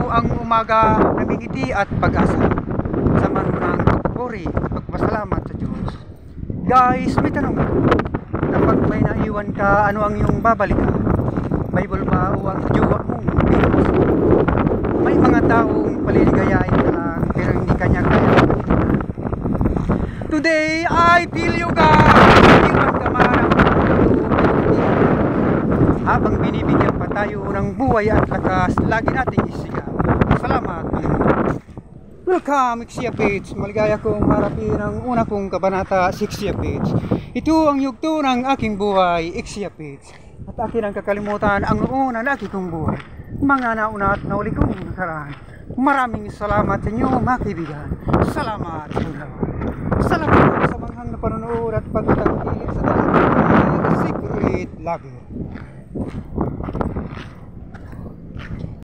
ang umaga namingiti at pag-asa. Sama mo ng pagpupuri at pagpasalamat sa Diyos. Guys, may tanong ako. Kapag may naiwan ka, ano ang iyong babalikan? Bible ba o ang jowa mong Venus? May mga taong paliligayain ka lang pero hindi kanya kaya. Today, I tell you guys, iwan ka man ang habang binibigyan pa tayo ng buhay at lakas, lagi nating isigaw. Salamat. Welcome, Ixia Page. Maligaya kong harapin ang una kong kabanata, Ixia Page. Ito ang yugto ng aking buhay, Ixia Page. At akin ang kakalimutan ang una na aking kong buhay. Mga nauna at nauli kong nakaraan. Maraming salamat sa inyo, mga kaibigan. Salamat sa inyo. Salamat sa manghang na panonood at pagtatangkilik sa dalawang Secret Lager.